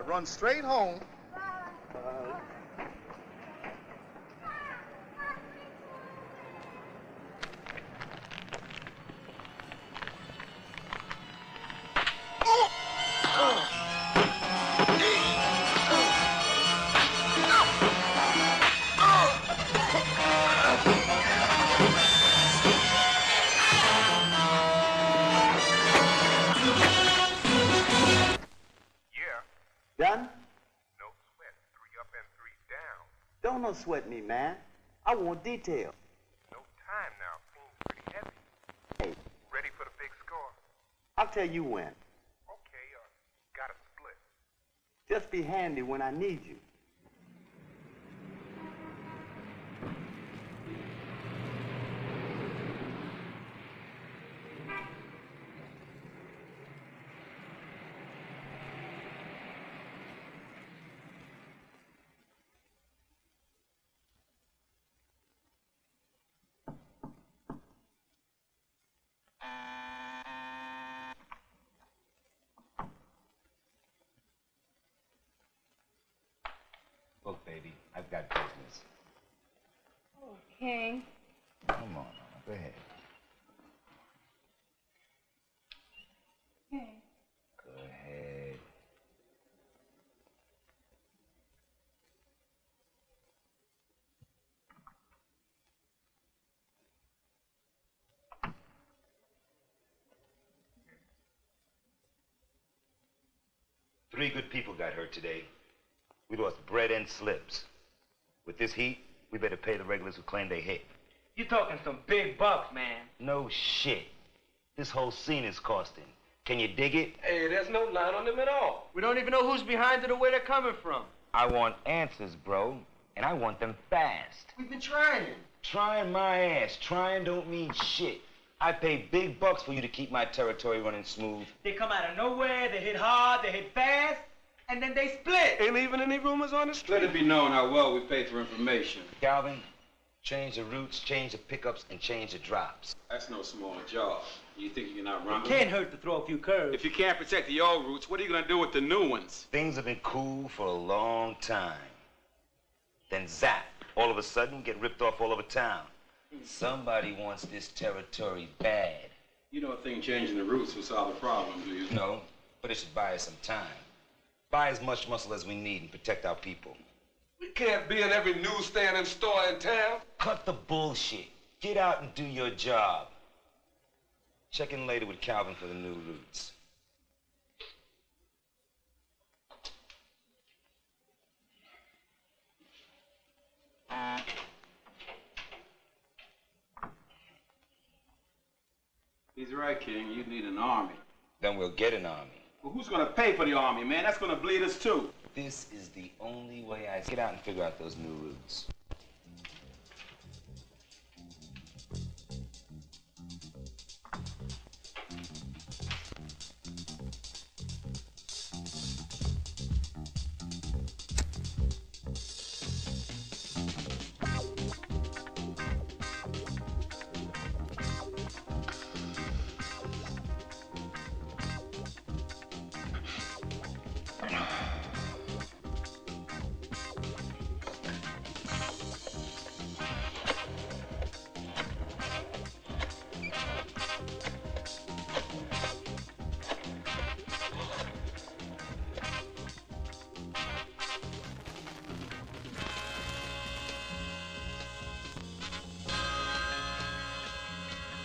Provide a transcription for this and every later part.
run straight home. Done? No sweat. 3 up and 3 down. Don't no sweat me, man. I want detail. No time now. Seems pretty heavy. Hey, Ready for the big score? I'll tell you when. Okay, got a split. Just be handy when I need you. Look, baby, I've got business. Okay. Come on, Mama, go ahead. Okay. Go ahead. Three good people got hurt today. We lost bread and slips. With this heat, we better pay the regulars who claim they hit. You talking some big bucks, man. No shit. This whole scene is costing. Can you dig it? Hey, there's no line on them at all. We don't even know who's behind it or where they're coming from. I want answers, bro, and I want them fast. We've been trying. Trying my ass. Trying don't mean shit. I pay big bucks for you to keep my territory running smooth. They come out of nowhere, they hit hard, they hit fast, and then they split. Ain't even any rumors on the street. Let it be known how well we pay for information. Calvin, change the routes, change the pickups, and change the drops. That's no small job. You think you can outrun them? Can't hurt to throw a few curves. If you can't protect the old routes, what are you going to do with the new ones? Things have been cool for a long time. Then zap, all of a sudden get ripped off all over town. Somebody wants this territory bad. You don't think changing the routes will solve the problem, do you? No, but it should buy us some time. Buy as much muscle as we need and protect our people. We can't be in every newsstand and store in town. Cut the bullshit. Get out and do your job. Check in later with Calvin for the new routes. He's right, King. You need an army. Then we'll get an army. Well, who's going to pay for the army, man? That's going to bleed us, too. This is the only way I get out and figure out those new routes.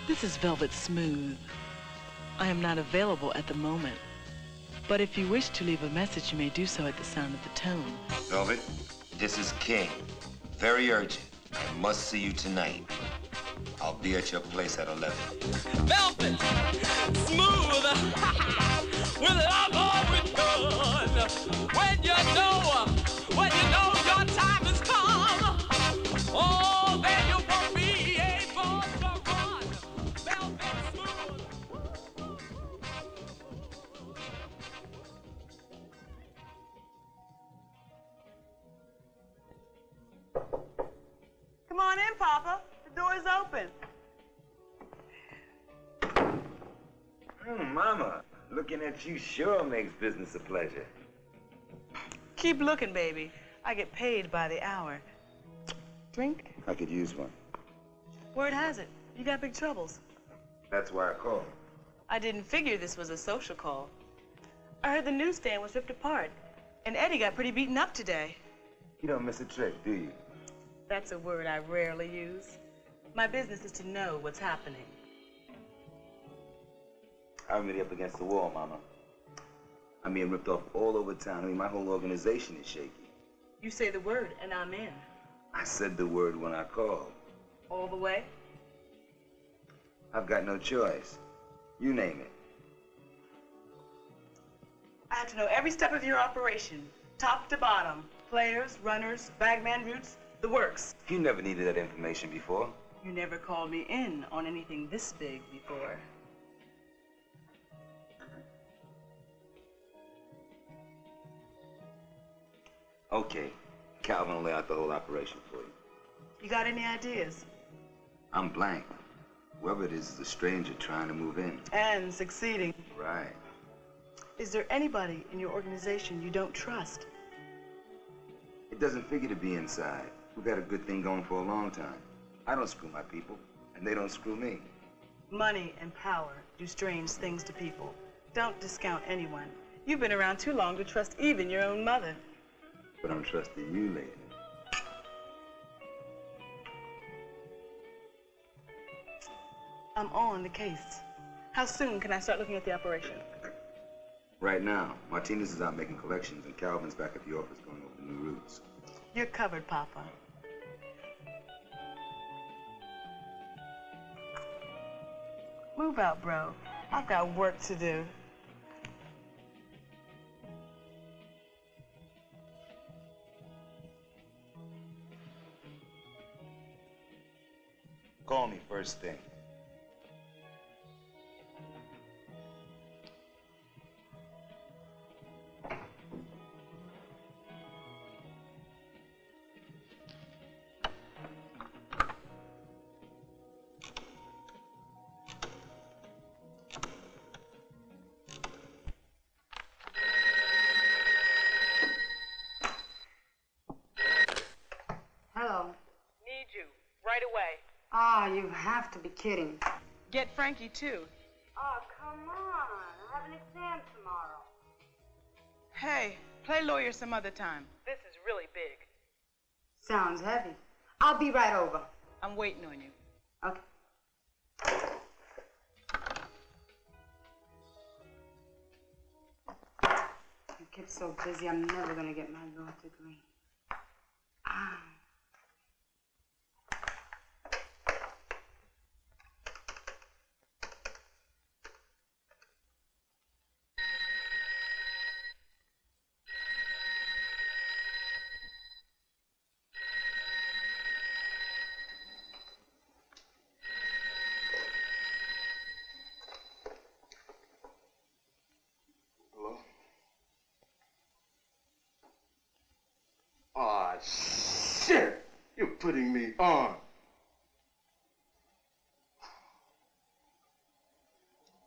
This is Velvet Smooth. I am not available at the moment, but if you wish to leave a message, you may do so at the sound of the tone. Velvet, this is King. Very urgent. I must see you tonight. I'll be at your place at 11. Velvet, smooth, with love or with gun. When you know your time has come, oh, then you won't be able to run. Velvet smooth. Come on in, Papa. The door is open. Mama, looking at you sure makes business a pleasure. keep looking, baby. I get paid by the hour. Drink? I could use one. Word has it, you got big troubles. That's why I called. I didn't figure this was a social call. I heard the newsstand was ripped apart, and Eddie got pretty beaten up today. You don't miss a trick, do you? That's a word I rarely use. My business is to know what's happening. I'm really up against the wall, Mama. I'm being ripped off all over town. I mean, my whole organization is shaky. You say the word, and I'm in. I said the word when I called. All the way? I've got no choice. You name it. I have to know every step of your operation, top to bottom. Players, runners, bagman routes, the works. You never needed that information before. You never called me in on anything this big before. Okay, Calvin will lay out the whole operation for you. You got any ideas? I'm blank. Whoever it is a stranger trying to move in. And succeeding. Right. Is there anybody in your organization you don't trust? It doesn't figure to be inside. We've had a good thing going for a long time. I don't screw my people, and they don't screw me. Money and power do strange things to people. Don't discount anyone. You've been around too long to trust even your own mother. But I'm trusting you, lady. I'm on the case. How soon can I start looking at the operation? Right now, Martinez is out making collections, and Calvin's back at the office going over the new routes. You're covered, Papa. Move out, bro. I've got work to do. Call me first thing. Hello. Need you. Right away. Ah, you have to be kidding. Get Frankie, too. Oh, come on. I have an exam tomorrow. Hey, play lawyer some other time. This is really big. Sounds heavy. I'll be right over. I'm waiting on you. Okay. You get so busy, I'm never gonna get my law degree. Ah. Hello? Aw, shit! You're putting me on.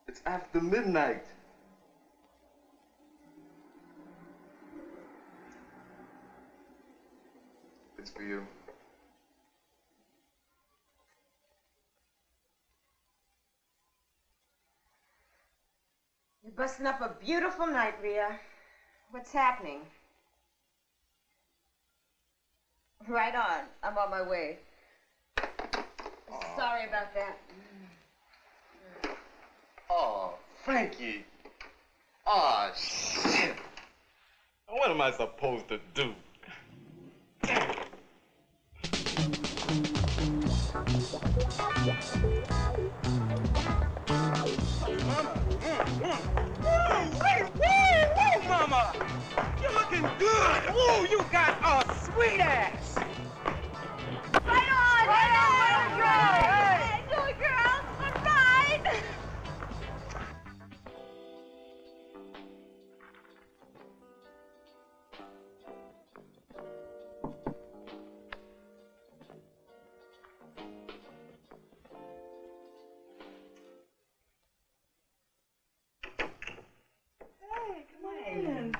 It's after midnight. It's for you. You're busting up a beautiful night, Rhea. What's happening? Right on. I'm on my way. Sorry about that. Oh, Frankie. Aw, shit. What am I supposed to do? Woo, mama! You're looking good! Woo, you got a sweet ass! Right on! Right on! Hey, do it, girl! I'm right! Hey, come on in.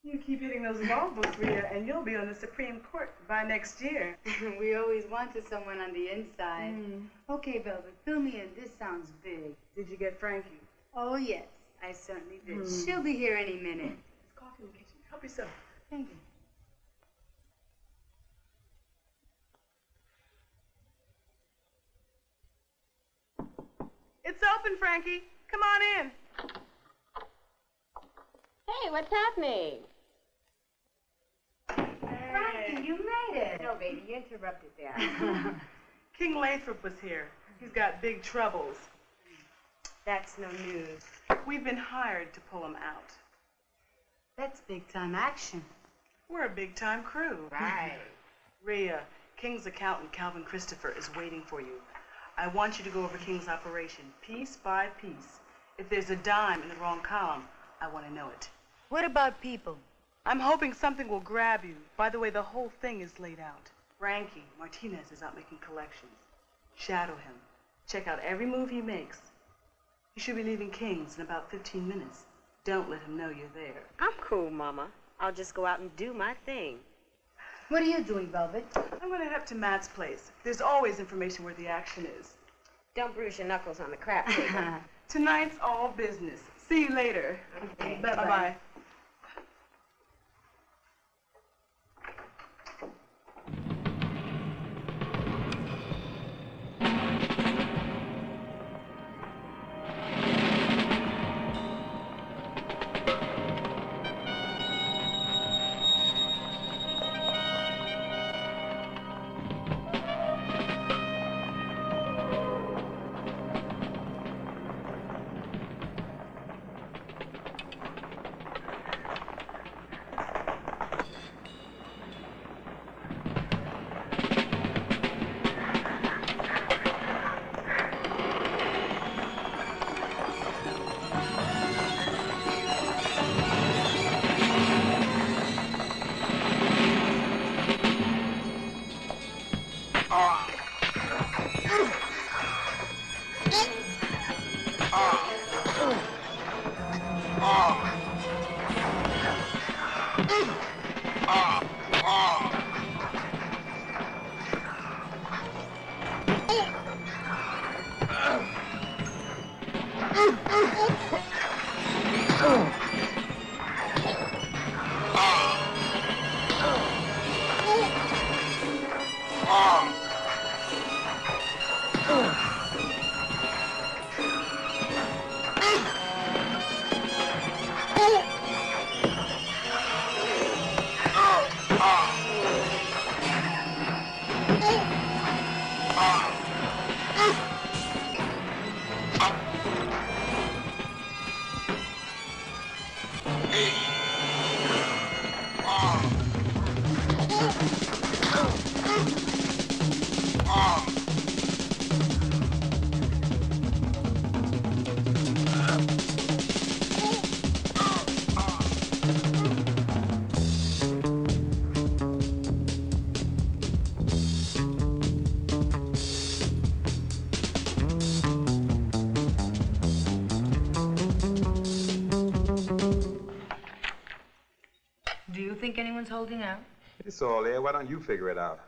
You keep hitting those law books, Rhea, and you'll be on the Supreme Court by next year. We always wanted someone on the inside. Okay, Velvet, fill me in. This sounds big. Did you get Frankie? Oh, yes, I certainly did. She'll be here any minute. There's coffee in the kitchen. Help yourself. Thank you. It's open, Frankie. Come on in. Hey, what's happening? Frankie, you made it. No, baby, you interrupted there. King Lathrop was here. He's got big troubles. That's no news. We've been hired to pull him out. That's big-time action. We're a big-time crew. Right. Rhea, King's accountant, Calvin Christopher, is waiting for you. I want you to go over King's operation, piece by piece. If there's a dime in the wrong column, I want to know it. What about people? I'm hoping something will grab you. By the way, the whole thing is laid out. Frankie Martinez is out making collections. Shadow him. Check out every move he makes. You should be leaving King's in about 15 minutes. Don't let him know you're there. I'm cool, Mama. I'll just go out and do my thing. What are you doing, Velvet? I'm going to head up to Matt's place. There's always information where the action is. Don't bruise your knuckles on the crap table. Tonight's all business. See you later. Okay. Bye-bye. Bye-bye. Do you think anyone's holding out? It's all there. Why don't you figure it out?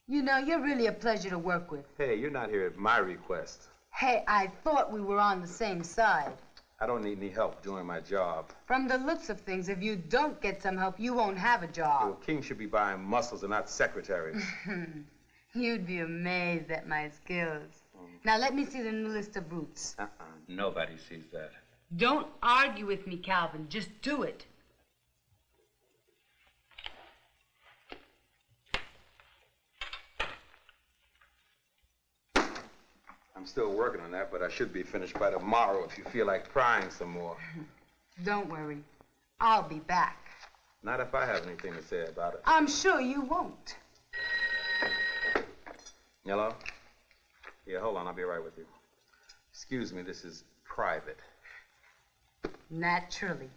You know, you're really a pleasure to work with. Hey, you're not here at my request. Hey, I thought we were on the same side. I don't need any help doing my job. From the looks of things, if you don't get some help, you won't have a job. Well, King should be buying muscles and not secretaries. You'd be amazed at my skills. Now, let me see the new list of boots. Nobody sees that. Don't argue with me, Calvin. Just do it. I'm still working on that, but I should be finished by tomorrow if you feel like prying some more. Don't worry. I'll be back. Not if I have anything to say about it. I'm sure you won't. Hello? Yeah, hold on. I'll be right with you. Excuse me, this is private. Naturally.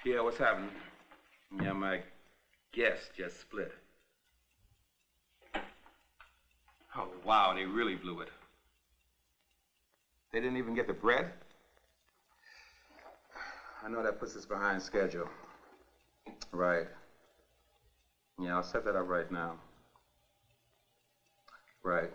Yeah, what's happening? Yeah, my guest just split. Wow, they really blew it. They didn't even get the bread? I know that puts us behind schedule. Right. Yeah, I'll set that up right now. Right.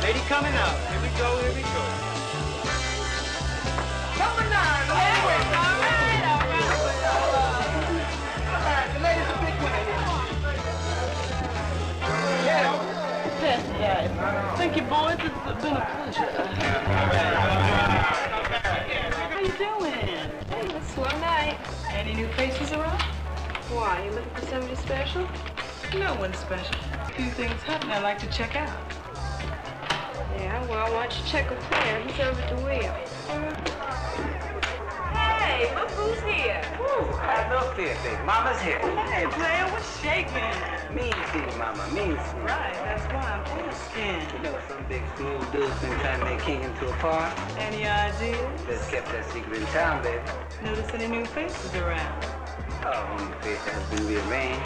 Lady coming out. Here we go, here we go. Coming out. All right. The lady's a big winner here. Yes. Thank you, boys. It's been a pleasure. How you doing? Hey, it's a swell night. Any new faces around? Why, you looking for somebody special? No one special. A few things happening I'd like to check out. Yeah, well, why don't you check with Claire? He's over at the wheel. Hey, look who's here. Look there, baby. Mama's here. Hey, player, what's shaking? Mean City, Mama. Mean City. Right, that's why I'm asking. You know, some big smooth dude's been trying to make King into a pawn. Any ideas? Just kept that secret in town, baby. Notice any new faces around? Oh, only face has been rearranged.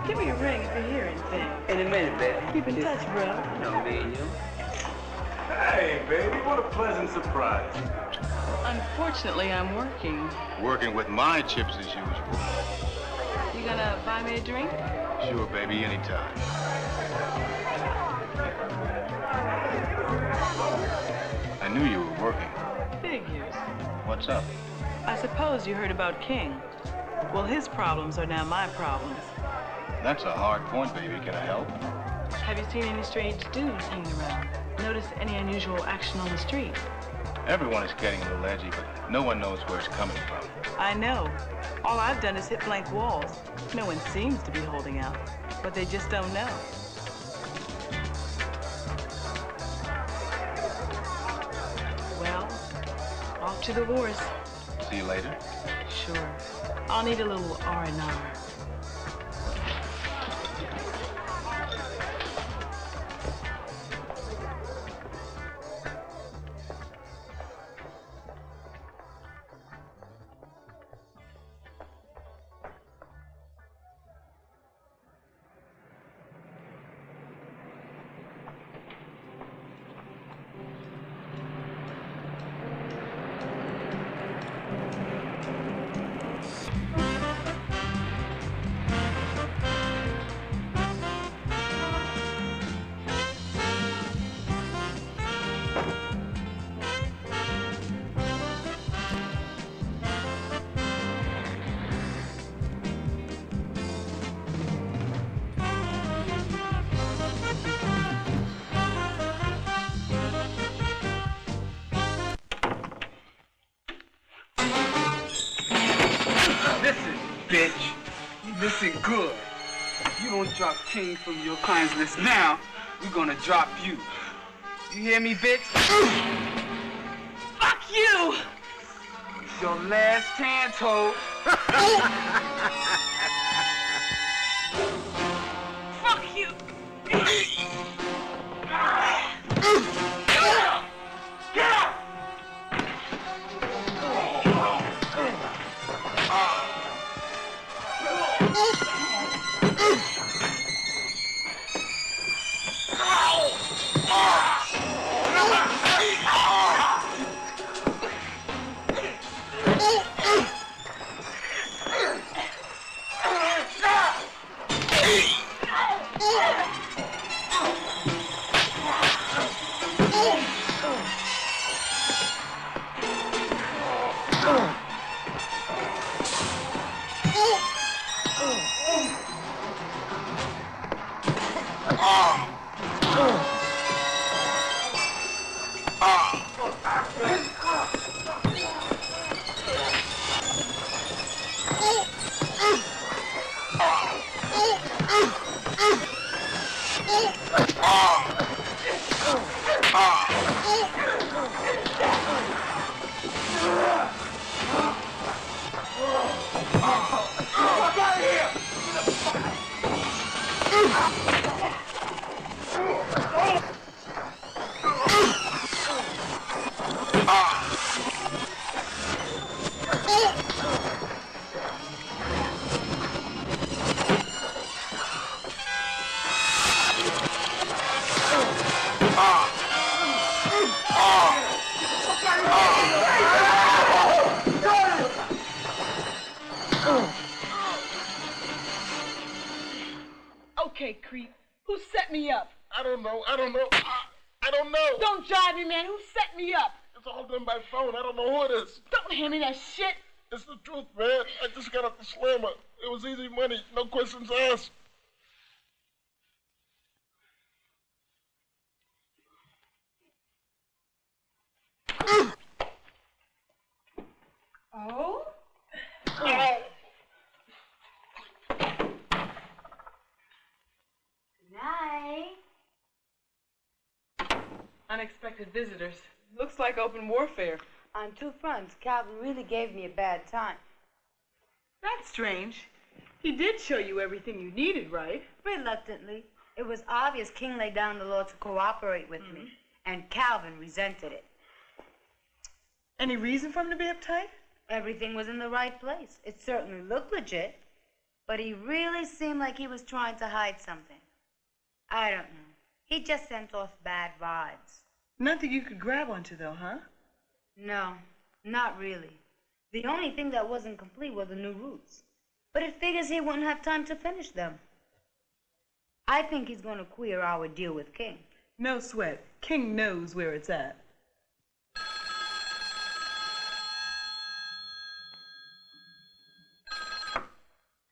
Give me a ring if you hear anything. In a minute, baby. Keep in touch, bro. You know me and you. Hey, baby, what a pleasant surprise. Unfortunately, I'm working. Working with my chips as usual. You gonna buy me a drink? Sure, baby, anytime. I knew you were working. Figures. What's up? I suppose you heard about King. Well, his problems are now my problems. That's a hard point, baby. Can I help? Have you seen any strange dudes hanging around? Notice any unusual action on the street? Everyone is getting a little edgy, but no one knows where it's coming from. I know. All I've done is hit blank walls. No one seems to be holding out, but they just don't know. Well, off to the wars. See you later. Sure. I'll need a little R&R. Bitch, listen good. If you don't drop King from your client's list now, we're gonna drop you. You hear me, bitch? Fuck you! It's your last chance, ho. Fuck you! Get up! Okay, creep. Who set me up? I don't know. I don't know. I don't know. Don't jive me, man. Who set me up? It's all done by phone. I don't know who it is. Don't hand me that shit. It's the truth, man. I just got off the slammer. It was easy money. No questions asked. Oh? Night. Unexpected visitors. Looks like open warfare. On two fronts, Calvin really gave me a bad time. That's strange. He did show you everything you needed, right? Reluctantly. It was obvious King laid down the law to cooperate with me, and Calvin resented it. Any reason for him to be uptight? Everything was in the right place. It certainly looked legit, but he really seemed like he was trying to hide something. I don't know. He just sent off bad vibes. Nothing you could grab onto, though, huh? No, not really. The only thing that wasn't complete were the new routes. But it figures he wouldn't have time to finish them. I think he's going to queer our deal with King. No sweat. King knows where it's at.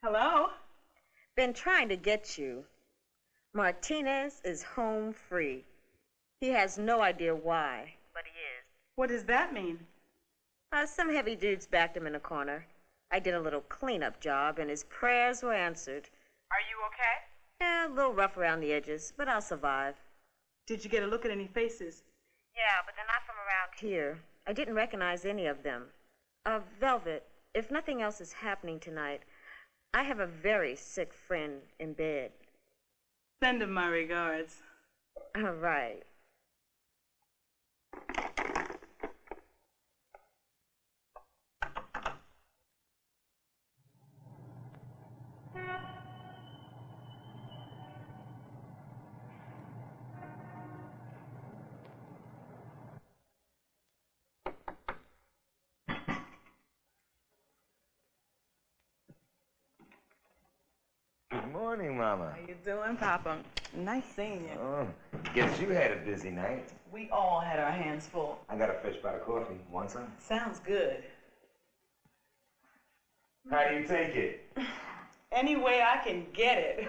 Hello? Been trying to get you. Martinez is home free. He has no idea why, but he is. What does that mean? Some heavy dudes backed him in a corner. I did a little cleanup job, and his prayers were answered. Are you okay? Yeah, a little rough around the edges, but I'll survive. Did you get a look at any faces? Yeah, but they're not from around here. I didn't recognize any of them. Velvet, if nothing else is happening tonight, I have a very sick friend in bed. Send him my regards. All right. Good morning, Mama. How you doing, Papa? Nice seeing you. Oh, guess you had a busy night. We all had our hands full. I got a fresh pot of coffee. Want some? Sounds good. How do you take it? Any way I can get it.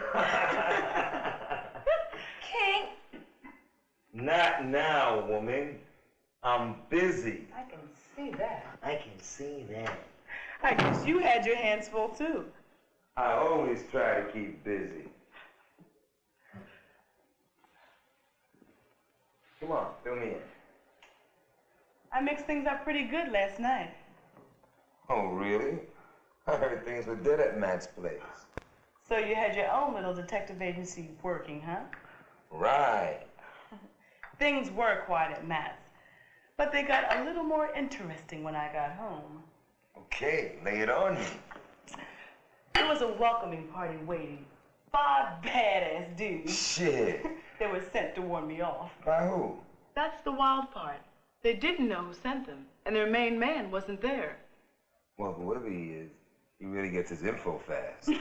King! Not now, woman. I'm busy. I can see that. I can see that. I guess you had your hands full, too. I always try to keep busy. Come on, fill me in. I mixed things up pretty good last night. Oh, really? I heard things were dead at Matt's place. So you had your own little detective agency working, huh? Right. Things were quiet at Matt's, but they got a little more interesting when I got home. Okay, lay it on me. There was a welcoming party waiting. 5 badass dudes. Shit. They were sent to warn me off. By who? That's the wild part. They didn't know who sent them, and their main man wasn't there. Well, whoever he is, he really gets his info fast.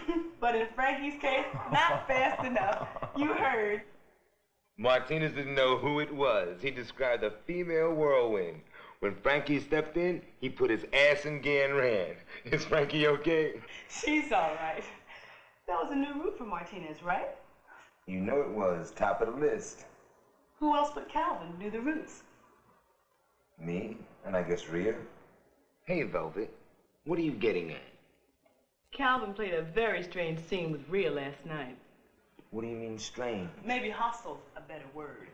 But in Frankie's case, not fast enough. You heard. Martinez didn't know who it was. He described a female whirlwind. When Frankie stepped in, he put his ass in gear and ran. Is Frankie okay? She's all right. That was a new route for Martinez, right? You know it was. Top of the list. Who else but Calvin knew the roots? Me, and I guess Rhea. Hey, Velvet, what are you getting at? Calvin played a very strange scene with Rhea last night. What do you mean strange? Maybe hostile's a better word.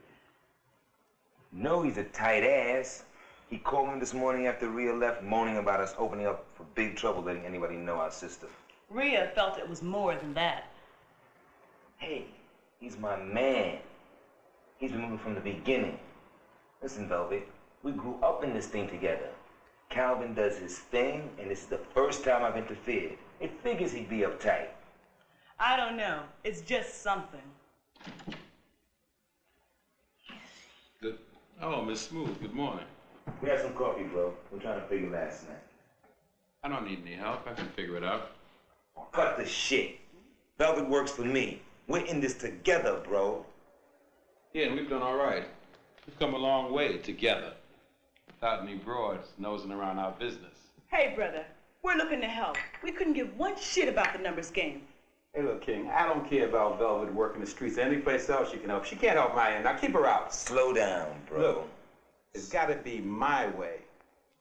No, he's a tight ass. He called me this morning after Rhea left, moaning about us opening up for big trouble, letting anybody know our sister. Rhea felt it was more than that. Hey, he's my man. He's been moving from the beginning. Listen, Velvet, we grew up in this thing together. Calvin does his thing, and this is the first time I've interfered. It figures he'd be uptight. I don't know. It's just something. Oh, Miss Smooth, good morning. We had some coffee, bro. We're trying to figure last night. I don't need any help. I can figure it out. Cut the shit. Velvet works for me. We're in this together, bro. Yeah, and we've done all right. We've come a long way together. Without any broads nosing around our business. Hey, brother, we're looking to help. We couldn't give one shit about the numbers game. Hey, look, King, I don't care about Velvet working the streets. Any place else she can help. She can't help my end. Now keep her out. Slow down, bro. Look, it's got to be my way.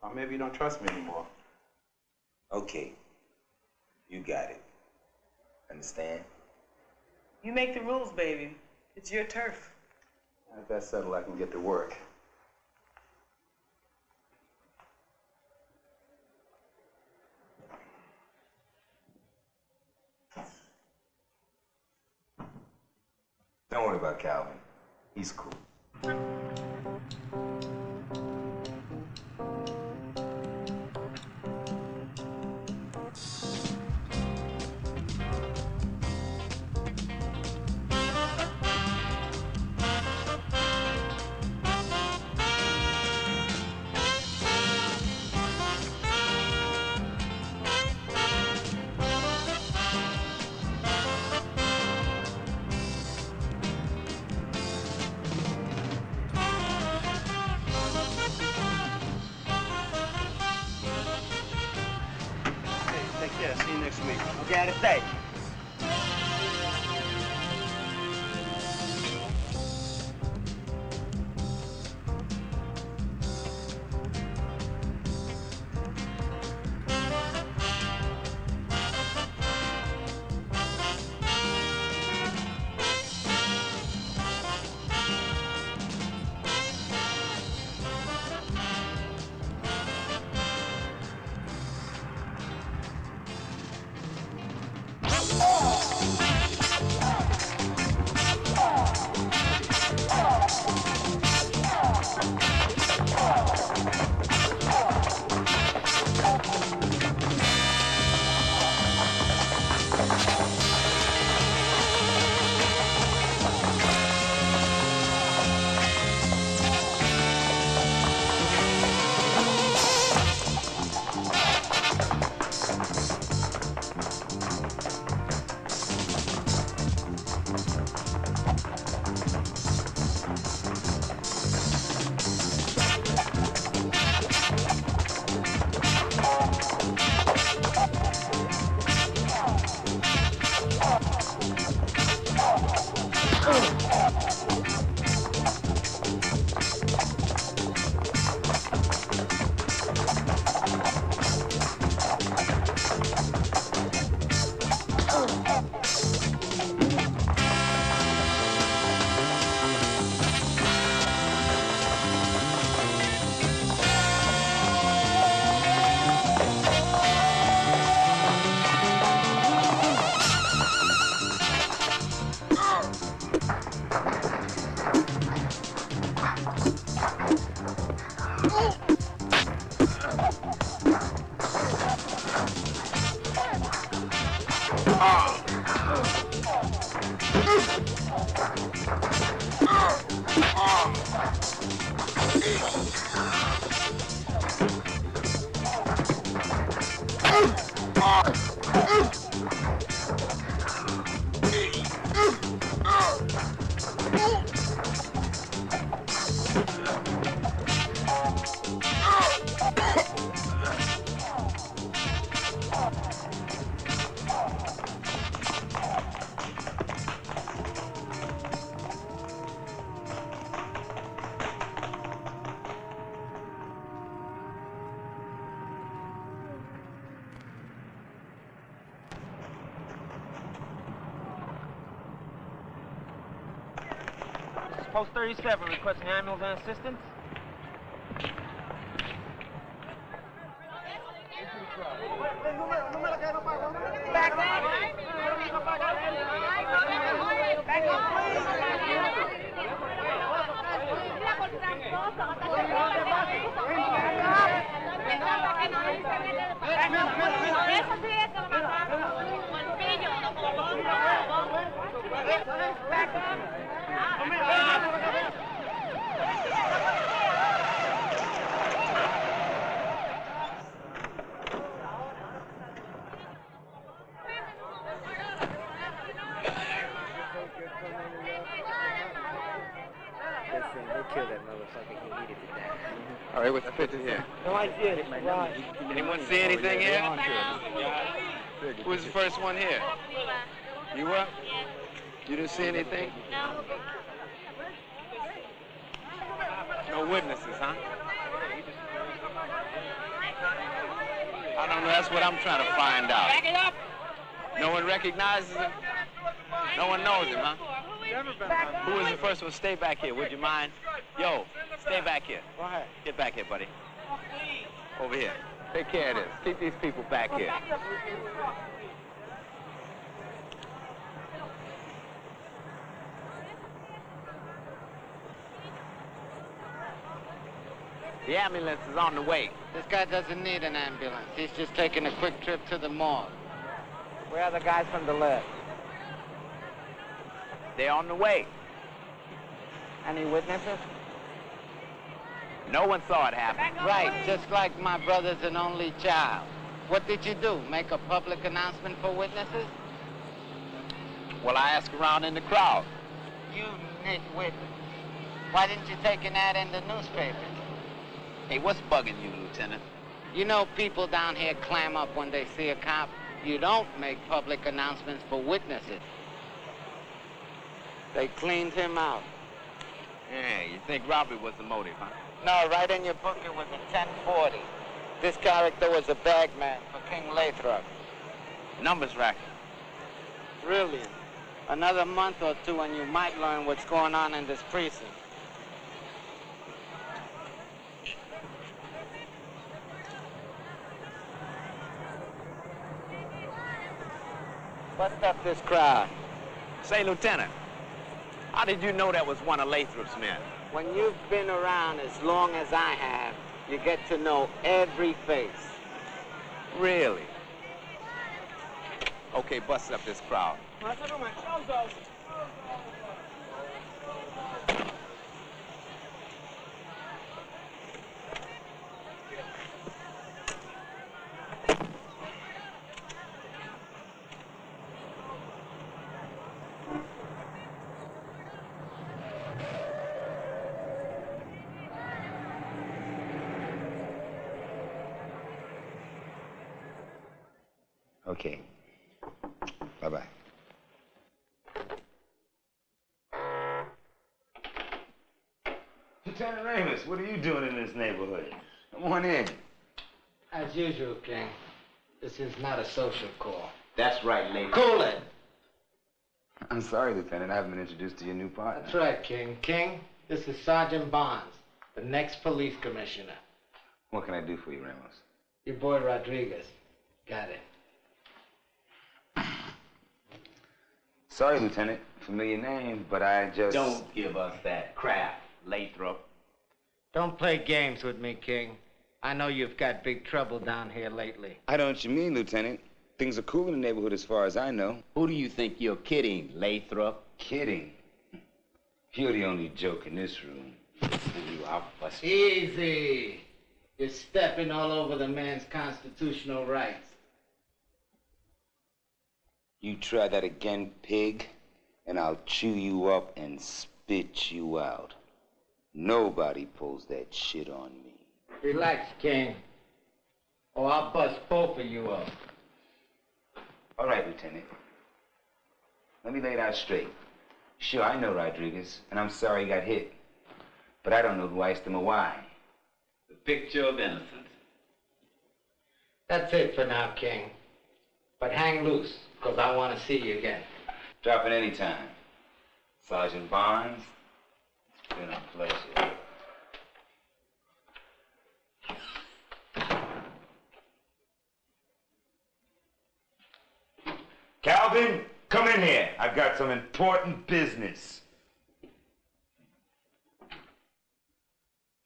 Or maybe you don't trust me anymore. Okay. You got it. Understand? You make the rules, baby. It's your turf. If that's settled, I can get to work. Don't worry about Calvin. He's cool. See you next week. Okay, out of sight. Post 37 requesting ambulance and assistance. Back up! Kill that motherfucker. He needed to die. All right, what's the picture here? No, I did it. Right. Anyone see anything here? Who's the first one here? You were? You didn't see anything? No. No witnesses, huh? I don't know. That's what I'm trying to find out. Back it up! No one recognizes him? No one knows him, huh? Who was the first one? Stay back here, would you mind? Yo, stay back here. Go ahead. Get back here, buddy. Over here. Take care of this. Keep these people back here. The ambulance is on the way. This guy doesn't need an ambulance. He's just taking a quick trip to the morgue. Where are the guys from the left? They're on the way. Any witnesses? No one saw it happen. Right, just like my brother's an only child. What did you do? Make a public announcement for witnesses? Well, I asked around in the crowd. You nitwit. Why didn't you take an ad in the newspapers? Hey, what's bugging you, Lieutenant? You know people down here clam up when they see a cop. You don't make public announcements for witnesses. They cleaned him out. Yeah, you think robbery was the motive, huh? No, right in your book it was a 1040. This character was a bagman for King Lathrop. Numbers racket. Brilliant. Another month or two and you might learn what's going on in this precinct. Bust up this crowd. Say, Lieutenant, how did you know that was one of Lathrop's men? When you've been around as long as I have, you get to know every face. Really? Okay, bust up this crowd. Okay. Bye-bye. Lieutenant Ramus, what are you doing in this neighborhood? Come on in. As usual, King. This is not a social call. That's right, lady. Cool it! I'm sorry, Lieutenant. I haven't been introduced to your new partner. That's right, King. King, this is Sergeant Barnes, the next police commissioner. What can I do for you, Ramos? Your boy Rodriguez. Got it. Sorry, Lieutenant. Familiar name, but I just... Don't give us that crap, Lathrop. Don't play games with me, King. I know you've got big trouble down here lately. I know what you mean, Lieutenant. Things are cool in the neighborhood as far as I know. Who do you think you're kidding, Lathrop? Kidding? You're the only joke in this room. Easy. You're stepping all over the man's constitutional rights. You try that again, pig, and I'll chew you up and spit you out. Nobody pulls that shit on me. Relax, King, or I'll bust both of you up. All right, Lieutenant. Let me lay it out straight. Sure, I know Rodriguez, and I'm sorry he got hit. But I don't know who iced him or why. The picture of innocence. That's it for now, King. But hang loose, because I want to see you again. Drop it any time. Sergeant Barnes, been a pleasure. Calvin, come in here. I've got some important business.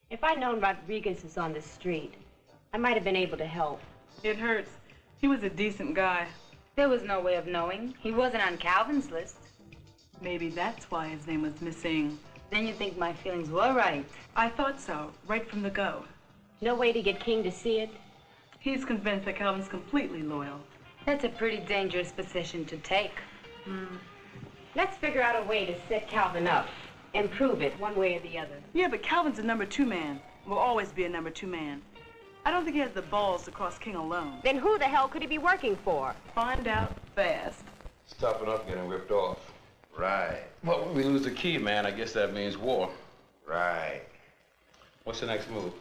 If I'd known Rodriguez was on the street, I might have been able to help. It hurts. He was a decent guy. There was no way of knowing. He wasn't on Calvin's list. Maybe that's why his name was missing. Then you think my feelings were right. I thought so, right from the go. No way to get King to see it? He's convinced that Calvin's completely loyal. That's a pretty dangerous position to take. Let's figure out a way to set Calvin up and prove it one way or the other. Yeah, but Calvin's a number 2 man. Will always be a number 2 man. I don't think he has the balls to cross King alone. Then who the hell could he be working for? Find out fast. It's tough enough getting ripped off. Right. Well, when we lose the key, man, I guess that means war. Right. What's the next move?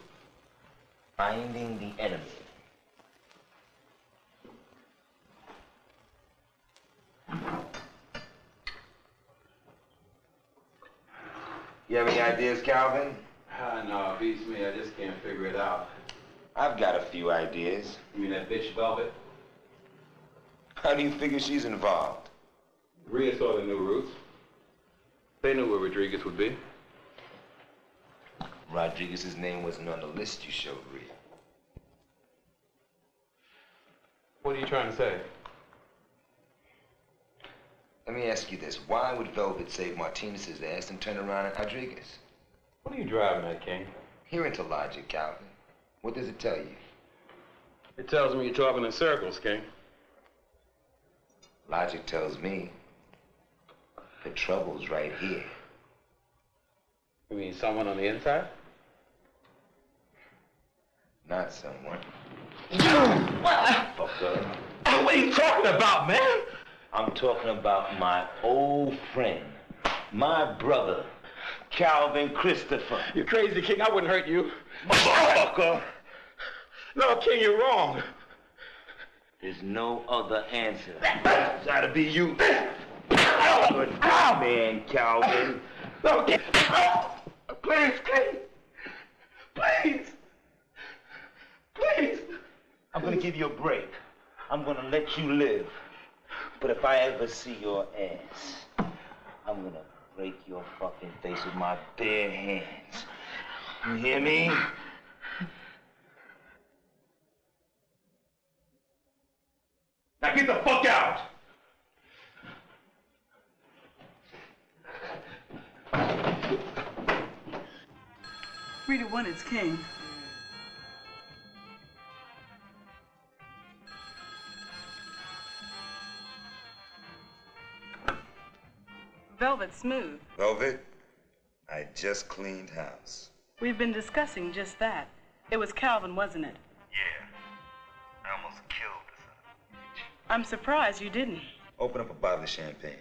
Finding the enemy. You have any ideas, Calvin? No, it beats me. I just can't figure it out. I've got a few ideas. You mean that bitch Velvet? How do you figure she's involved? Rhea saw the new routes. They knew where Rodriguez would be. Rodriguez's name wasn't on the list you showed Rhea. What are you trying to say? Let me ask you this. Why would Velvet save Martinez's ass and turn around on Rodriguez? What are you driving at, King? Hear into logic, Calvin. What does it tell you? It tells me you're talking in circles, King. Logic tells me the trouble's right here. You mean someone on the inside? Not someone. Fucker. What are you talking about, man? I'm talking about my old friend, my brother, Calvin Christopher. You're crazy, King. I wouldn't hurt you. Motherfucker. No, King, you're wrong. There's no other answer. It's gotta be you. Good man, Calvin. No, King. Please, King. Please. Please. I'm gonna give you a break. I'm gonna let you live. But if I ever see your ass, I'm gonna break your fucking face with my bare hands. You hear me? Now get the fuck out! 3-1 is King. Velvet Smooth. Velvet, I just cleaned house. We've been discussing just that. It was Calvin, wasn't it? Yeah. I almost killed the son of a bitch. I'm surprised you didn't. Open up a bottle of champagne.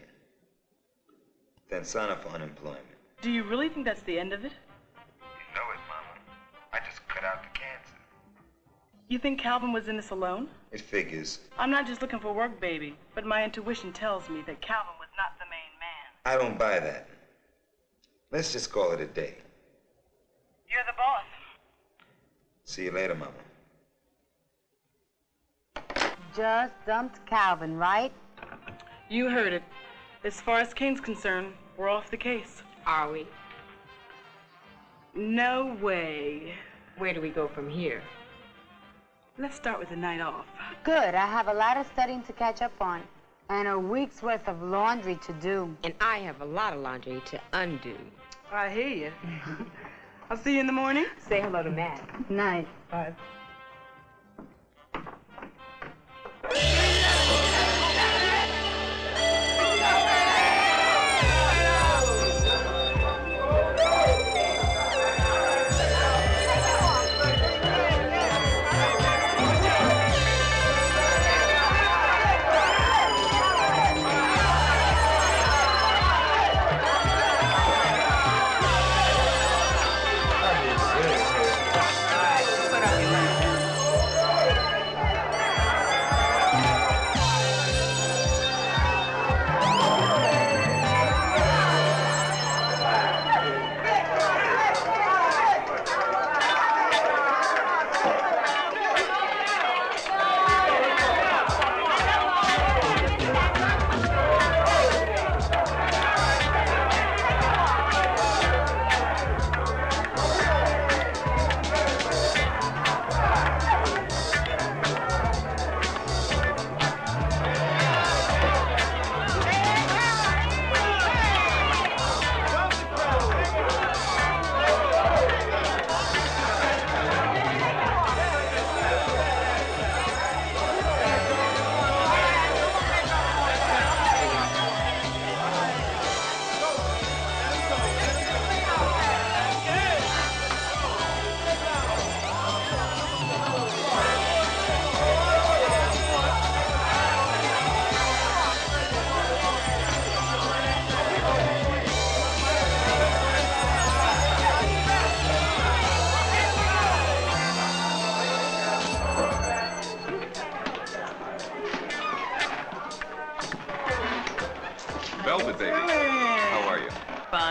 Then sign up for unemployment. Do you really think that's the end of it? You know it, Mama. I just cut out the cancer. You think Calvin was in this alone? It figures. I'm not just looking for work, baby, but my intuition tells me that Calvin was not the main man. I don't buy that. Let's just call it a day. You're the boss. See you later, Mama. Just dumped Calvin, right? You heard it. As far as King's concerned, we're off the case. Are we? No way. Where do we go from here? Let's start with the night off. Good. I have a lot of studying to catch up on. And a week's worth of laundry to do. And I have a lot of laundry to undo. I hear you. I'll see you in the morning. Say hello to Matt. Night. Bye.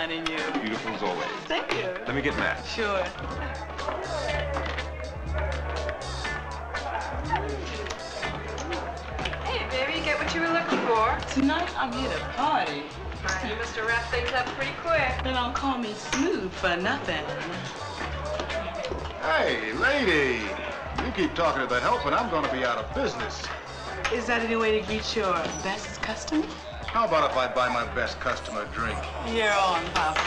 sunshine in you. Beautiful as always. Thank you. Let me get Matt. Sure. Hey, baby, you get what you were looking for? Tonight I'm here to party. You must have wrapped things up pretty quick. They don't call me Smooth for nothing. Hey, lady. You keep talking to the help and I'm going to be out of business. Is that any way to greet your best customer? How about if I buy my best customer a drink? You're on, Papa.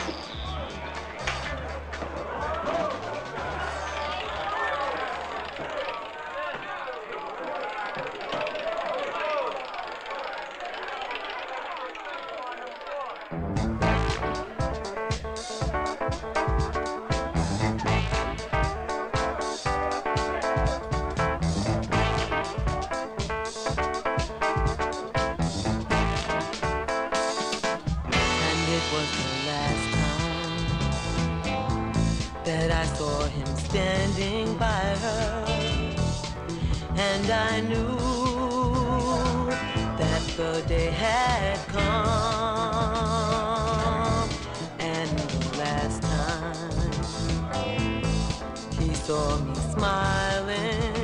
And I knew that the day had come. And the last time he saw me smiling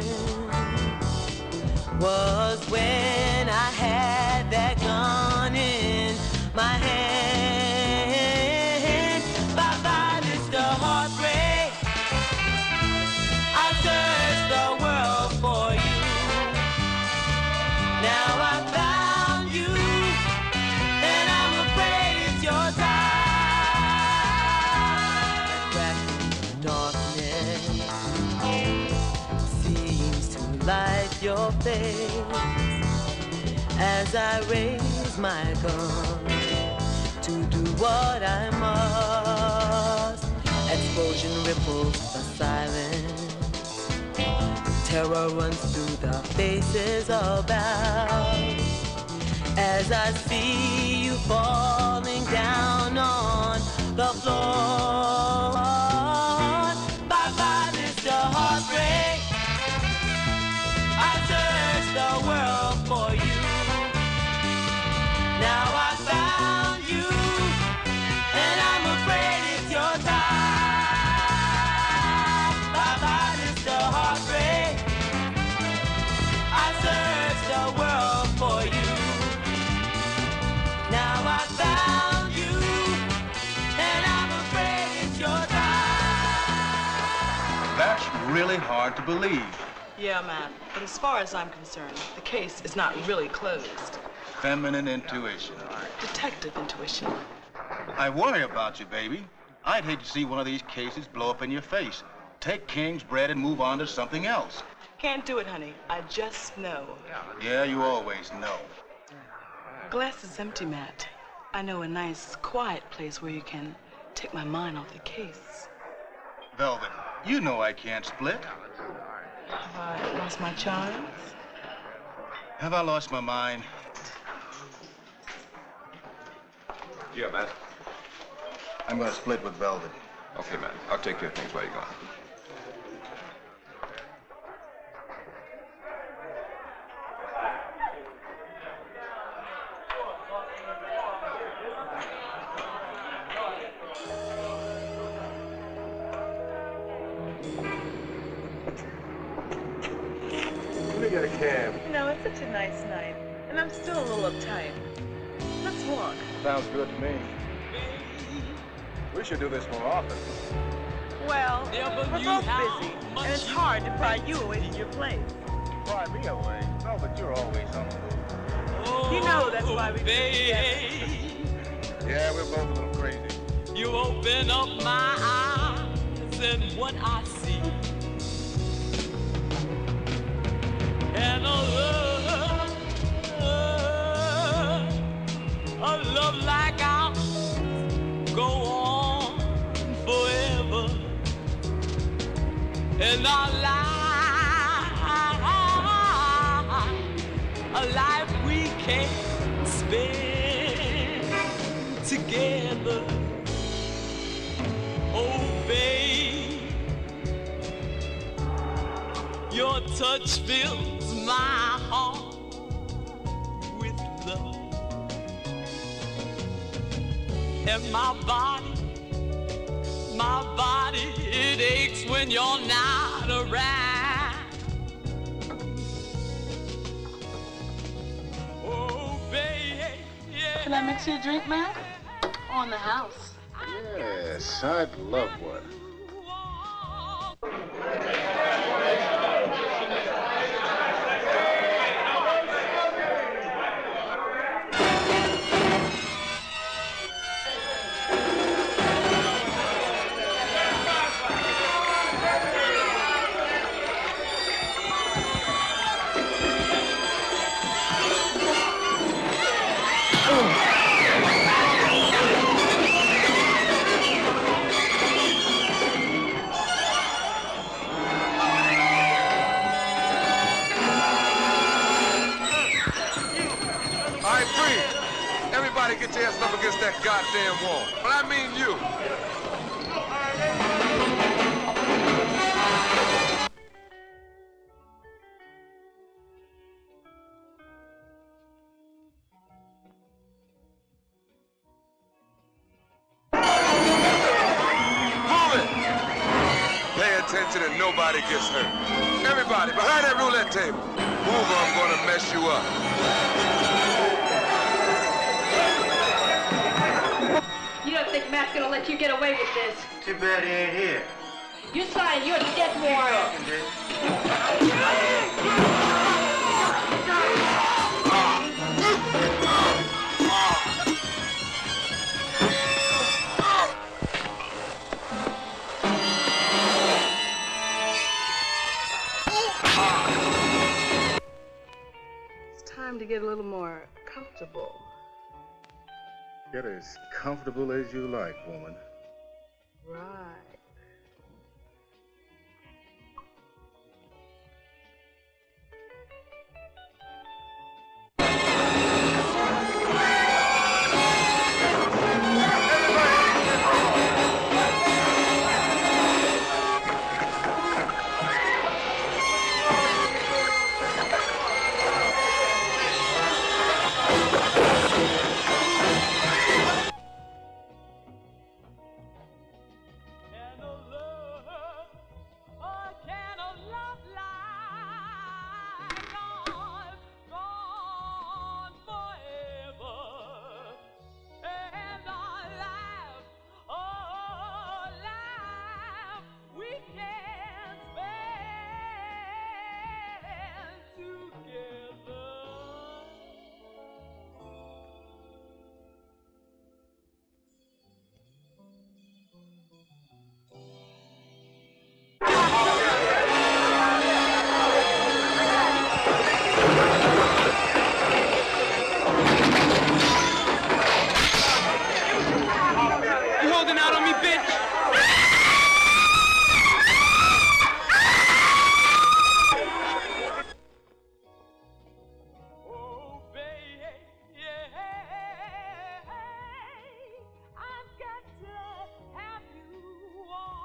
was when I had that gun in my hand. Bye-bye, Mr. Heartbreak. I searched the world for you. Now I found you, and I'm afraid it's your time. Cracking darkness seems to light your face as I raise my gun to do what I must. Explosion ripples the silence. Terror runs through the faces about as I see you falling down on the floor. Bye-bye, Mr. Heartbreak. I searched the world for you. Now I found you, and I'm afraid it's your time. Bye-bye, Mr. Heartbreak. I searched the world for you. Now I found you, and I'm afraid it's your time. That's really hard to believe. Yeah, man. But as far as I'm concerned, the case is not really closed. Feminine intuition. Detective intuition. I worry about you, baby. I'd hate to see one of these cases blow up in your face. Take King's bread and move on to something else. Can't do it, honey. I just know. Yeah, you always know. Glass is empty, Matt. I know a nice, quiet place where you can take my mind off the case. Velvet, you know I can't split. Have I lost my charms? Have I lost my mind? Yeah, Matt. I'm gonna split with Velvet. Okay, Matt. I'll take care of things while you're gone. Let me get a cab. You know, it's such a nice night, and I'm still a little uptight. Let's walk. Sounds good to me. We should do this more often. Well, we're both busy, and it's hard to pry you away from your place. Pry me away? No, but you're always on the move. You know that's why we do it together. Yeah, we're both a little crazy. You open up my eyes and what I see. And a love like ours go on forever. And our life, a life we can spend together. Oh, babe, your touch fills my heart with love. And my body, it aches when you're not around. Oh, baby, yeah. Can I mix you a drink, Mac? On the house. Yes, I'd love one. Everybody get your ass up against that goddamn wall. But I mean you. Move it! Pay attention and nobody gets hurt. Everybody, behind that roulette table. Move or I'm gonna mess you up. You don't think Matt's gonna let you get away with this? Too bad he ain't here. You signed your death warrant. It's time to get a little more comfortable. Get as comfortable as you like, woman. Right. I've got to have you on.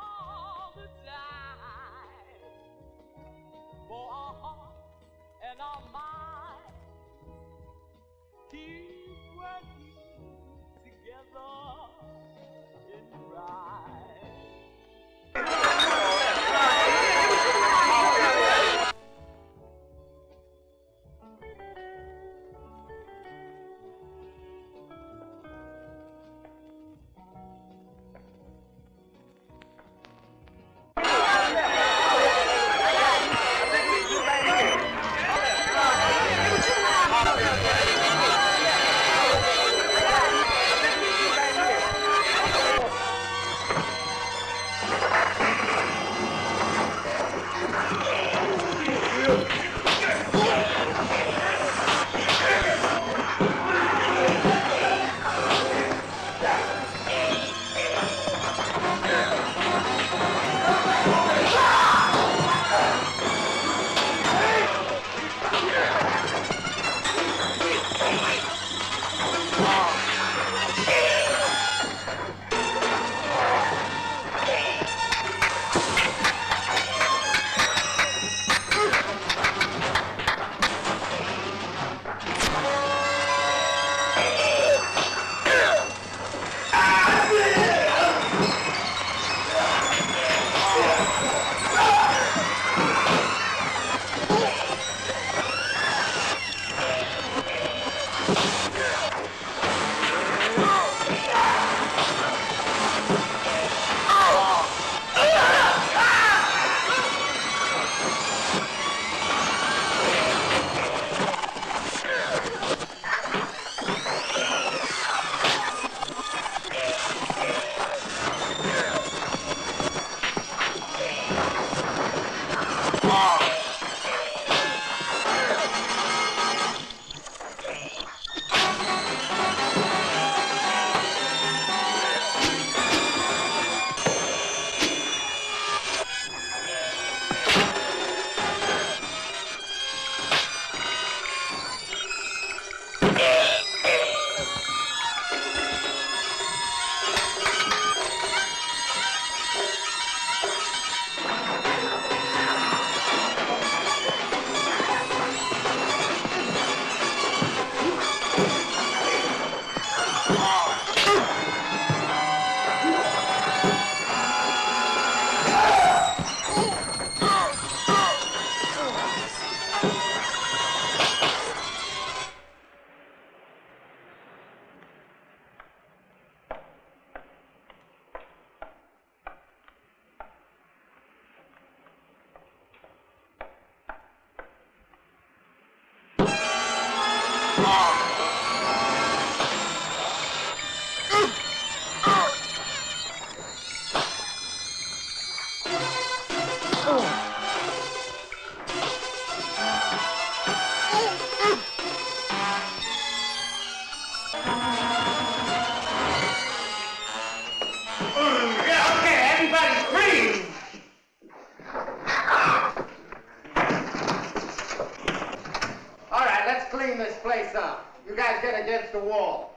against the wall.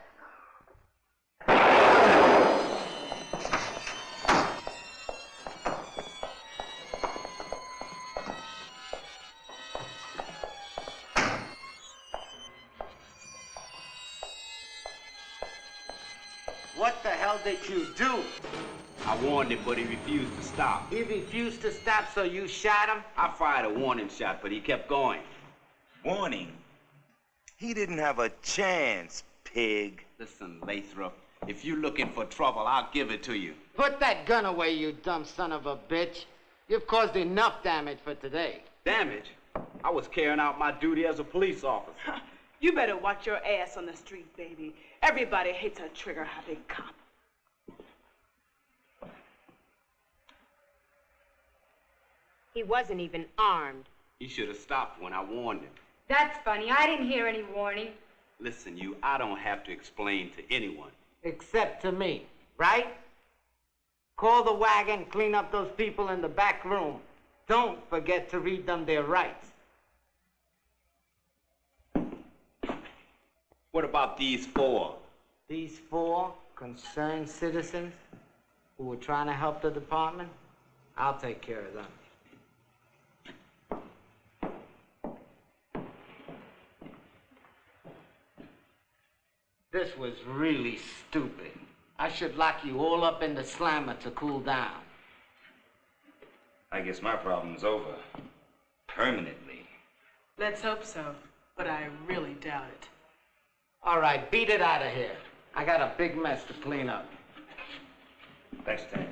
What the hell did you do? I warned him, but he refused to stop. He refused to stop, so you shot him? I fired a warning shot, but he kept going. Warning? He didn't have a chance, pig. Listen, Lathrop, if you're looking for trouble, I'll give it to you. Put that gun away, you dumb son of a bitch. You've caused enough damage for today. Damage? I was carrying out my duty as a police officer. You better watch your ass on the street, baby. Everybody hates a trigger-happy cop. He wasn't even armed. He should have stopped when I warned him. That's funny. I didn't hear any warning. Listen, I don't have to explain to anyone. Except to me, right? Call the wagon, clean up those people in the back room. Don't forget to read them their rights. What about these four? These four concerned citizens who were trying to help the department? I'll take care of them. This was really stupid. I should lock you all up in the slammer to cool down. I guess my problem's over. Permanently. Let's hope so, but I really doubt it. All right, beat it out of here. I got a big mess to clean up. Thanks, Tank.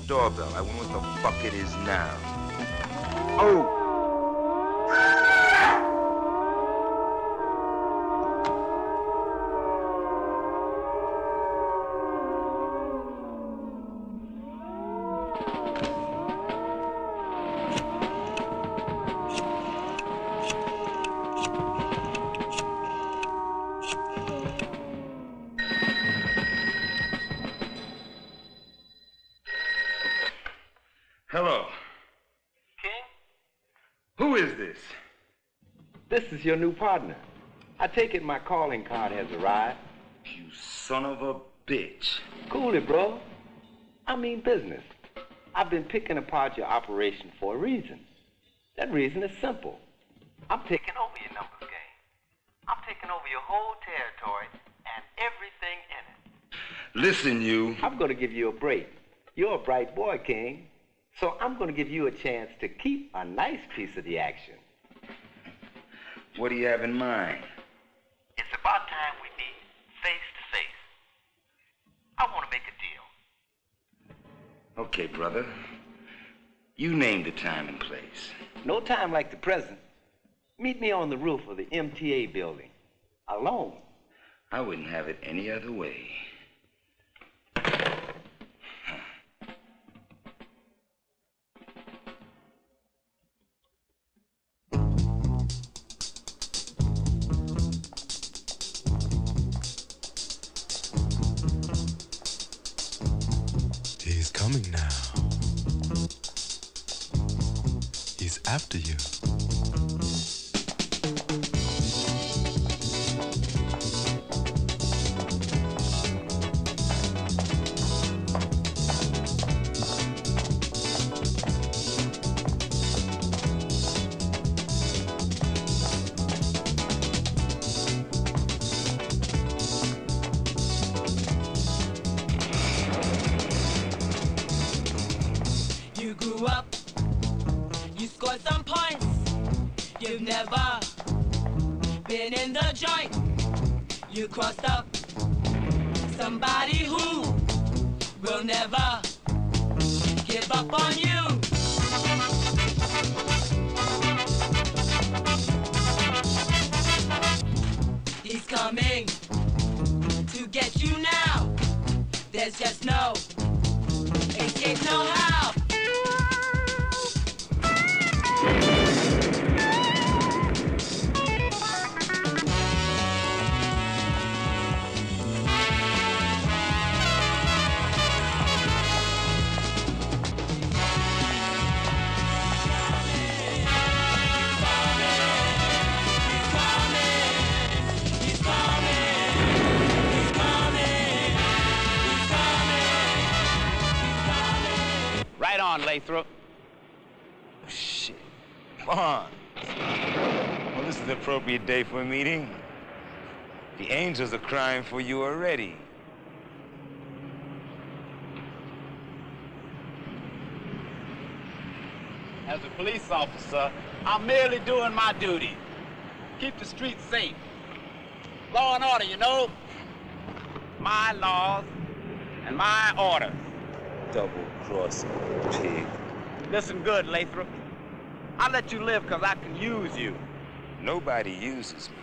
Doorbell. I wonder what the fuck it is now. Oh! Hello. King? Who is this? This is your new partner. I take it my calling card has arrived. You son of a bitch. Cool it, bro. I mean business. I've been picking apart your operation for a reason. That reason is simple. I'm taking over your numbers game. I'm taking over your whole territory and everything in it. Listen, you. I'm going to give you a break. You're a bright boy, King. So I'm going to give you a chance to keep a nice piece of the action. What do you have in mind? It's about time we meet face to face. I want to make a deal. Okay, brother. You name the time and place. No time like the present. Meet me on the roof of the MTA building. Alone. I wouldn't have it any other way. He's coming now. He's after you. You crossed up somebody who will never give up on you. He's coming to get you now. There's just no escape, no how. Right on, Lathrop. Shit. Come on. Well, this is the appropriate day for a meeting. The angels are crying for you already. As a police officer, I'm merely doing my duty. Keep the streets safe. Law and order, you know. My laws and my orders. Double-crossing pig. Listen good, Lathrop. I let you live because I can use you. Nobody uses me.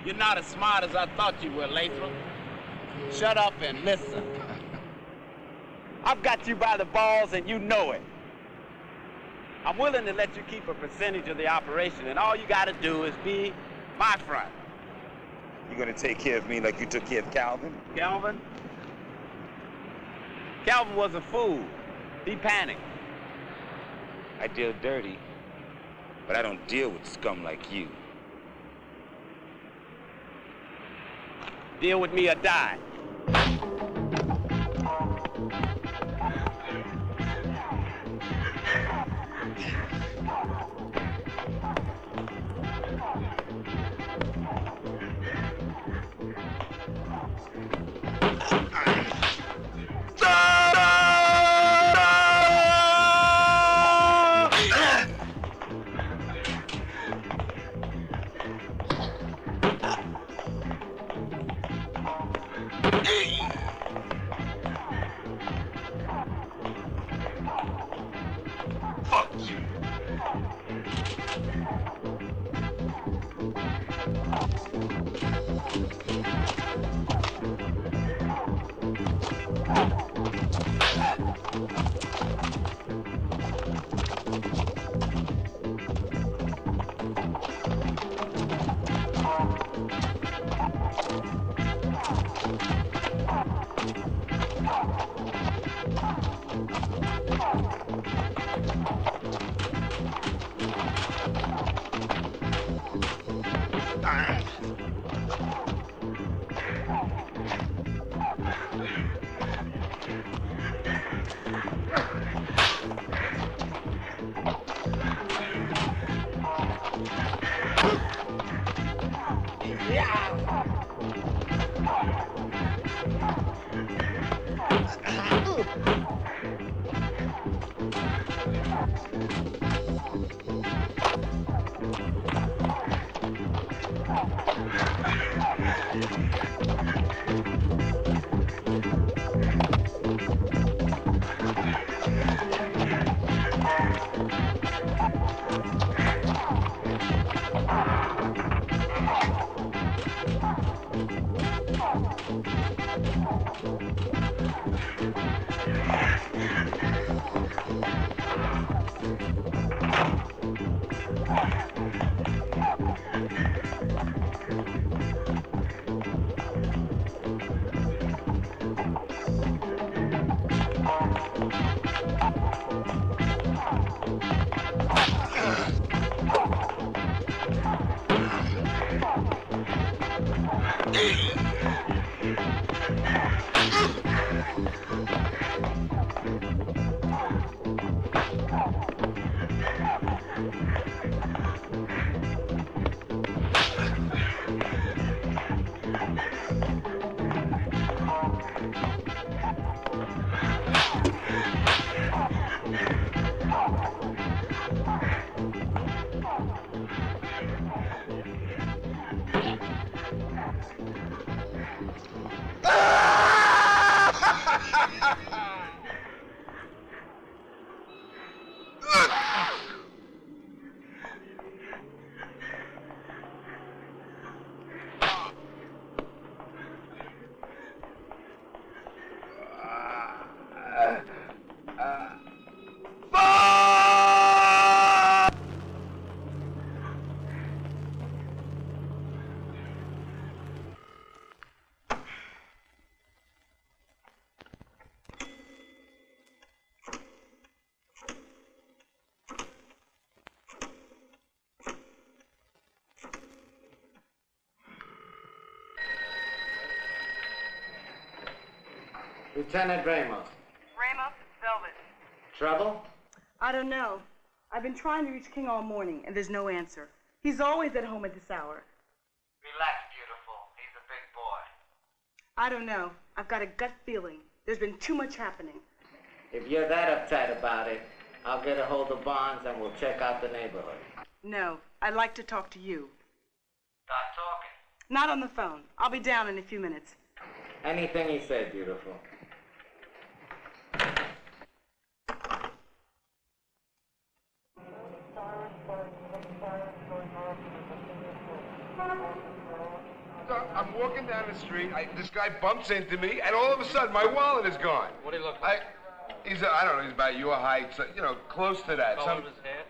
You're not as smart as I thought you were, Lathrop. Shut up and listen. I've got you by the balls and you know it. I'm willing to let you keep a percentage of the operation, and all you gotta do is be my front. You gonna take care of me like you took care of Calvin? Calvin? Calvin was a fool. He panicked. I deal dirty, but I don't deal with scum like you. Deal with me or die. Lieutenant Ramos. Ramos, Velvet. Trouble? I don't know. I've been trying to reach King all morning, and there's no answer. He's always at home at this hour. Relax, beautiful. He's a big boy. I don't know. I've got a gut feeling. There's been too much happening. If you're that uptight about it, I'll get a hold of Barnes and we'll check out the neighborhood. No, I'd like to talk to you. Start talking. Not on the phone. I'll be down in a few minutes. Anything he said, beautiful. I'm walking down the street. This guy bumps into me, and all of a sudden, my wallet is gone. What do he look like? I don't know. He's about your height, so, you know, close to that. Color of his hair?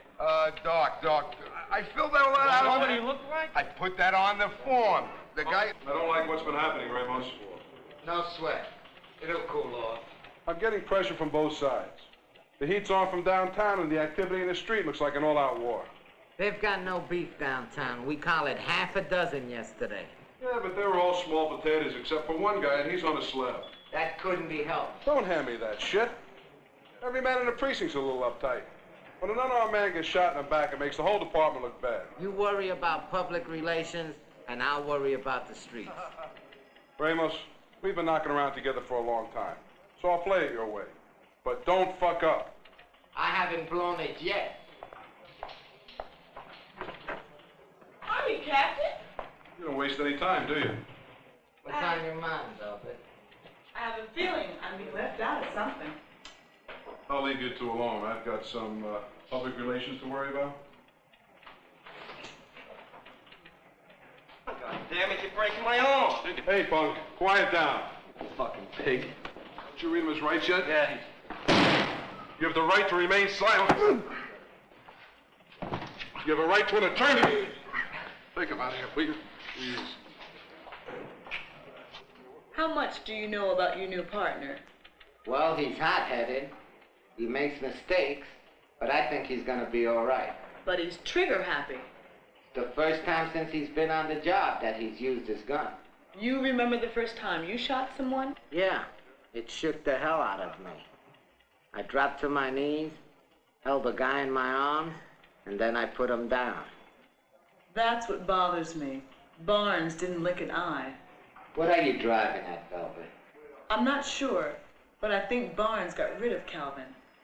Dark. I filled that all out. I don't know what he looked like? I put that on the form. The guy. I don't like what's been happening, Ramos. No sweat. It'll cool off. I'm getting pressure from both sides. The heat's on from downtown, and the activity in the street looks like an all-out war. They've got no beef downtown. We collared half a dozen yesterday. Yeah, but they were all small potatoes except for one guy, and he's on a slab. That couldn't be helped. Don't hand me that shit. Every man in the precinct's a little uptight. When an unarmed man gets shot in the back, it makes the whole department look bad. You worry about public relations, and I'll worry about the streets. Ramos, we've been knocking around together for a long time, so I'll play it your way. But don't fuck up. I haven't blown it yet. Howdy, Captain. You don't waste any time, do you? What's on your mind, Velvet? I have a feeling I'm being left out of something. I'll leave you two alone. I've got some public relations to worry about. God damn it, you're breaking my arm. Hey, punk, quiet down. Fucking pig. Did you read him his rights yet? Yeah. You have the right to remain silent. You have a right to an attorney. Take him out of here, please. Please. How much do you know about your new partner? Well, he's hot-headed. He makes mistakes, but I think he's gonna be all right. But he's trigger-happy. It's the first time since he's been on the job that he's used his gun. You remember the first time you shot someone? Yeah, it shook the hell out of me. I dropped to my knees, held the guy in my arms, and then I put him down. That's what bothers me. Barnes didn't lick an eye. What are you driving at, Velvet? I'm not sure, but I think Barnes got rid of Calvin.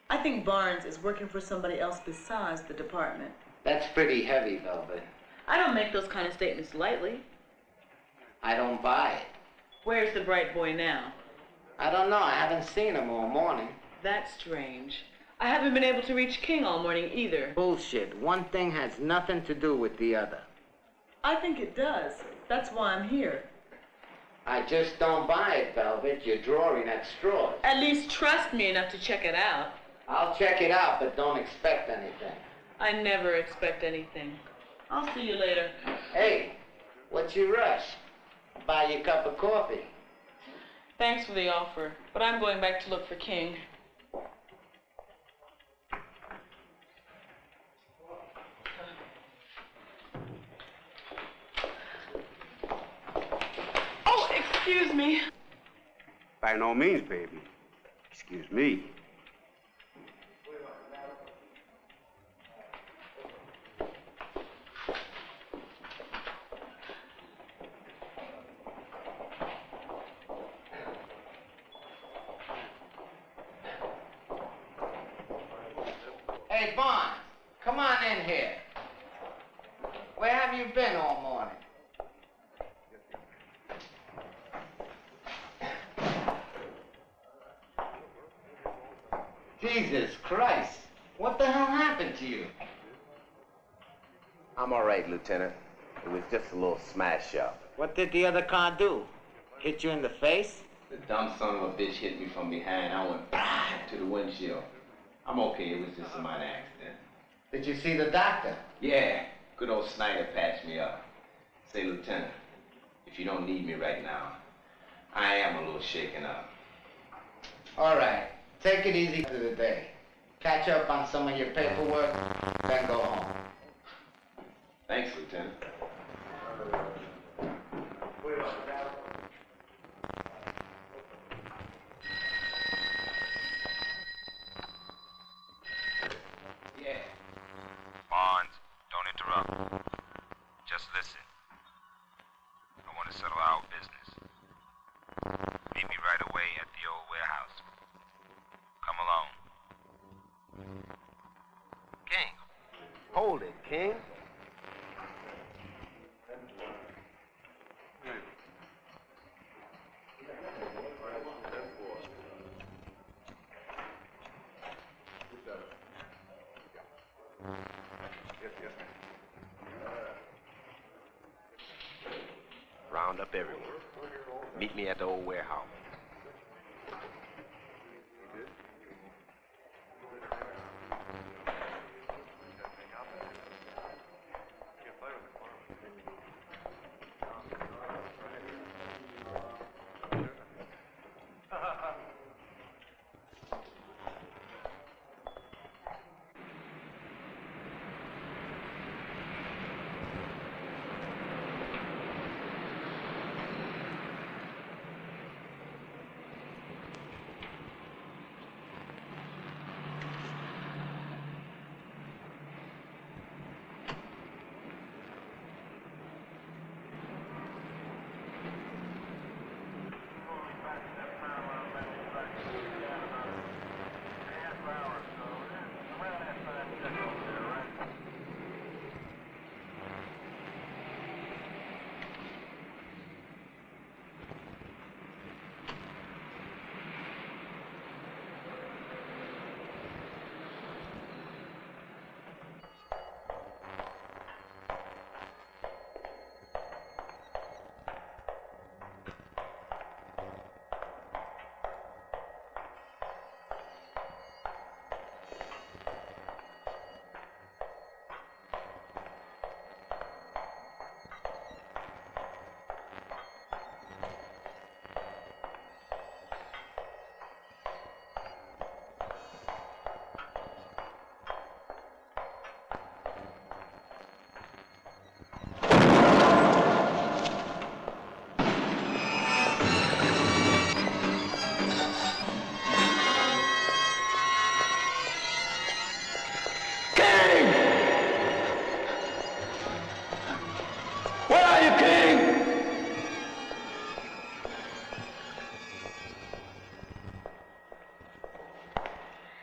I think Barnes is working for somebody else besides the department. That's pretty heavy, Velvet. I don't make those kind of statements lightly. I don't buy it. Where's the bright boy now? I don't know. I haven't seen him all morning. That's strange. I haven't been able to reach King all morning either. Bullshit. One thing has nothing to do with the other. I think it does. That's why I'm here. I just don't buy it, Velvet. You're drawing at straws. At least trust me enough to check it out. I'll check it out, but don't expect anything. I never expect anything. I'll see you later. Hey, what's your rush? I'll buy you a cup of coffee. Thanks for the offer, but I'm going back to look for King. Oh, excuse me. By no means, baby. Excuse me. Hey, Barnes, come on in here. Where have you been all morning? Jesus Christ. What the hell happened to you? I'm all right, Lieutenant. It was just a little smash up. What did the other car do? Hit you in the face? The dumb son of a bitch hit me from behind. I went to the windshield. I'm okay. It was just a minor accident. Did you see the doctor? Yeah. Good old Snyder patched me up. Say, Lieutenant, if you don't need me right now, I am a little shaken up. All right. Take it easy for the day. Catch up on some of your paperwork, then go home. Thanks, Lieutenant. Yeah. Bonds, don't interrupt. Just listen. I want to settle our business. Meet me right away at the old warehouse. Come along. King. Hold it, King. Round up everyone. Meet me at the old warehouse.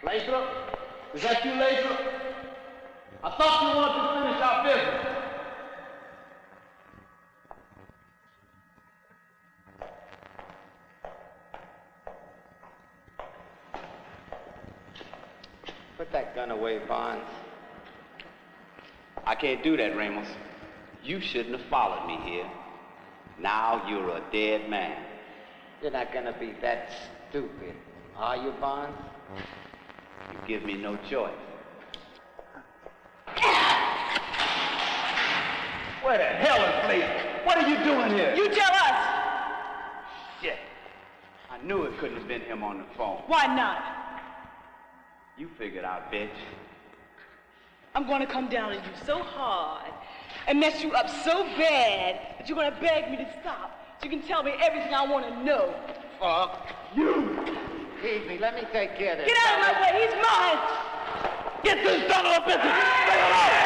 Lathrop? Is that you, Lathrop? I thought you wanted to finish our business. Put that gun away, Bonds. I can't do that, Ramos. You shouldn't have followed me here. Now you're a dead man. You're not gonna be that stupid, are you, Bonds? You give me no choice. Where the hell is Lathrop? What are you doing here? You tell us! Shit. I knew it couldn't have been him on the phone. Why not? You figured out, bitch. I'm gonna come down on you so hard and mess you up so bad that you're gonna beg me to stop so you can tell me everything I wanna know. Fuck you! Easy, let me take care of this. Get out of my way, he's mine! Get this son of a bitch! Stay alone!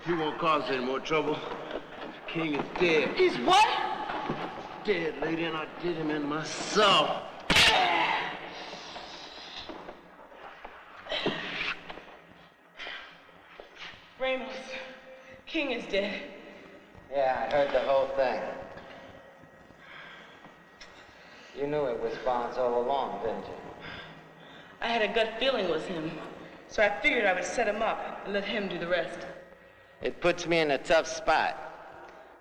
You won't cause any more trouble. King is dead. He's what? Dead, lady, and I did him in myself. Ramos, King is dead. Yeah, I heard the whole thing. You knew it was Bonds all along, didn't you? I had a gut feeling it was him, so I figured I would set him up and let him do the rest. It puts me in a tough spot.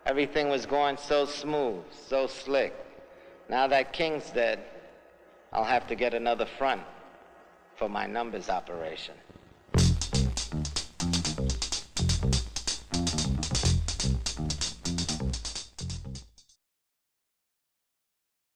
Everything was going so smooth, so slick. Now that King's dead, I'll have to get another front for my numbers operation.